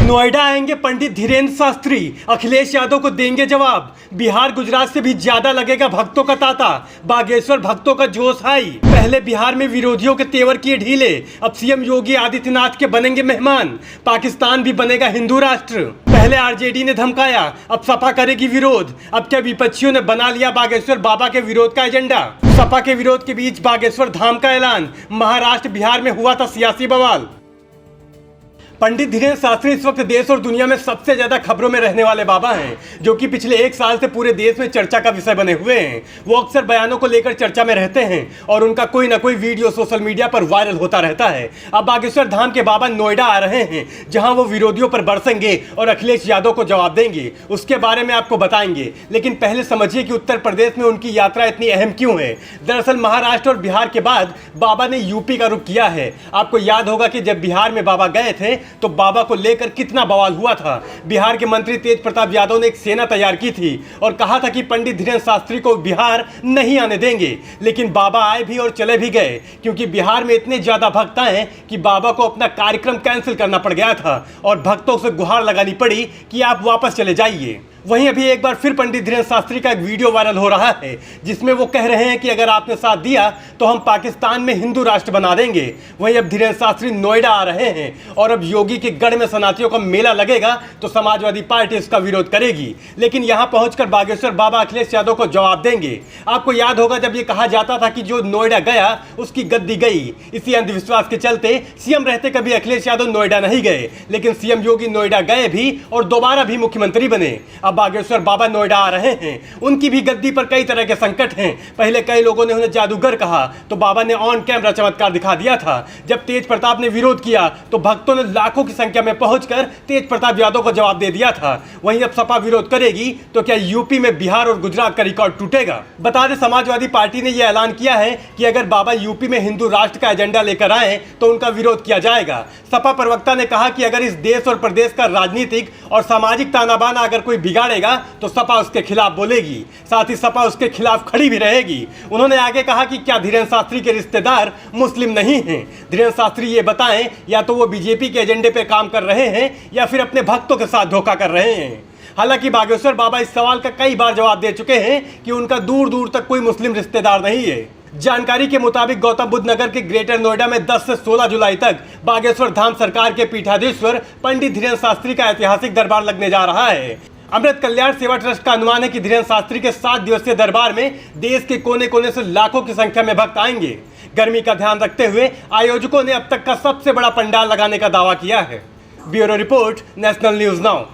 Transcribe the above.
नोएडा आएंगे पंडित धीरेन्द्र शास्त्री, अखिलेश यादव को देंगे जवाब। बिहार गुजरात से भी ज्यादा लगेगा भक्तों का तांता, बागेश्वर भक्तों का जोश हाई। पहले बिहार में विरोधियों के तेवर किए ढीले, अब सीएम योगी आदित्यनाथ के बनेंगे मेहमान। पाकिस्तान भी बनेगा हिंदू राष्ट्र। पहले आरजेडी ने धमकाया, अब सपा करेगी विरोध। अब क्या विपक्षियों ने बना लिया बागेश्वर बाबा के विरोध का एजेंडा। सपा के विरोध के बीच बागेश्वर धाम का ऐलान। महाराष्ट्र बिहार में हुआ था सियासी बवाल। पंडित धीरेन्द्र शास्त्री इस वक्त देश और दुनिया में सबसे ज्यादा खबरों में रहने वाले बाबा हैं, जो कि पिछले एक साल से पूरे देश में चर्चा का विषय बने हुए हैं। वो अक्सर बयानों को लेकर चर्चा में रहते हैं और उनका कोई ना कोई वीडियो सोशल मीडिया पर वायरल होता रहता है। अब बागेश्वर धाम के बाबा नोएडा आ रहे हैं, जहां वो विरोधियों पर बरसेंगे और अखिलेश यादव को जवाब देंगे। उसके बारे में आपको बताएंगे, लेकिन पहले समझिए कि उत्तर प्रदेश में उनकी यात्रा इतनी अहम क्यों है। दरअसल महाराष्ट्र और बिहार के बाद बाबा ने यूपी का रुख किया है। आपको याद होगा कि जब बिहार में बाबा गए थे तो बाबा को लेकर कितना बवाल हुआ था। बिहार के मंत्री तेज प्रताप यादव ने एक सेना तैयार की थी और कहा था कि पंडित धीरेन्द्र शास्त्री को बिहार नहीं आने देंगे। लेकिन बाबा आए भी और चले भी गए, क्योंकि बिहार में इतने ज्यादा भक्त हैं कि बाबा को अपना कार्यक्रम कैंसिल करना पड़ गया था और भक्तों से गुहार लगानी पड़ी कि आप वापस चले जाइए। वहीं अभी एक बार फिर पंडित धीरेन्द्र शास्त्री का एक वीडियो वायरल हो रहा है, जिसमें वो कह रहे हैं कि अगर आपने साथ दिया तो हम पाकिस्तान में हिंदू राष्ट्र बना देंगे। वहीं अब धीरेन्द्र शास्त्री नोएडा आ रहे हैं और अब योगी के गढ़ में सनातियों का मेला लगेगा तो समाजवादी पार्टी इसका विरोध करेगी। लेकिन यहाँ पहुंचकर बागेश्वर बाबा अखिलेश यादव को जवाब देंगे। आपको याद होगा जब ये कहा जाता था कि जो नोएडा गया उसकी गद्दी गई। इसी अंधविश्वास के चलते सीएम रहते कभी अखिलेश यादव नोएडा नहीं गए, लेकिन सीएम योगी नोएडा गए भी और दोबारा भी मुख्यमंत्री बने। अब बागेश्वर बाबा नोएडा आ रहे हैं। उनकी भी गद्दी पर कई तरह के संकट हैं। पहले कई लोगों ने उन्हें जादूगर कहा तो बाबा ने ऑन कैमरा चमत्कार दिखा दिया था। जब तेज प्रताप ने विरोध किया तो भक्तों ने लाखों की संख्या में पहुंचकर तेज प्रताप यादव को जवाब दे दिया था। वहीं अब सपा विरोध करेगी तो क्या यूपी में बिहार और गुजरात का रिकॉर्ड टूटेगा। बता दें, समाजवादी पार्टी ने यह ऐलान किया है कि अगर बाबा यूपी में हिंदू राष्ट्र का एजेंडा लेकर आए तो उनका विरोध किया जाएगा। सपा प्रवक्ता ने कहा कि अगर इस देश और प्रदेश का राजनीतिक और सामाजिक ताना बाना अगर कोई बिगाड़ेगा तो सपा उसके खिलाफ बोलेगी, साथ ही सपा उसके खिलाफ खड़ी भी रहेगी। उन्होंने आगे कहा कि क्या धीरेन्द्र शास्त्री के रिश्तेदार मुस्लिम नहीं हैं। धीरेन्द्र शास्त्री ये बताएं, या तो वो बीजेपी के एजेंडे पे काम कर रहे हैं या फिर अपने भक्तों के साथ धोखा कर रहे हैं। हालांकि बागेश्वर बाबा इस सवाल का कई बार जवाब दे चुके हैं कि उनका दूर दूर तक कोई मुस्लिम रिश्तेदार नहीं है। जानकारी के मुताबिक गौतम बुद्ध नगर के ग्रेटर नोएडा में 10 से 16 जुलाई तक बागेश्वर धाम सरकार के पीठाधीश्वर पंडित धीरेन्द्र शास्त्री का ऐतिहासिक दरबार लगने जा रहा है। अमृत कल्याण सेवा ट्रस्ट का अनुमान है कि धीरेन्द्र शास्त्री के 7 दिवसीय दरबार में देश के कोने कोने से लाखों की संख्या में भक्त आएंगे। गर्मी का ध्यान रखते हुए आयोजकों ने अब तक का सबसे बड़ा पंडाल लगाने का दावा किया है। Bureau report, national news now.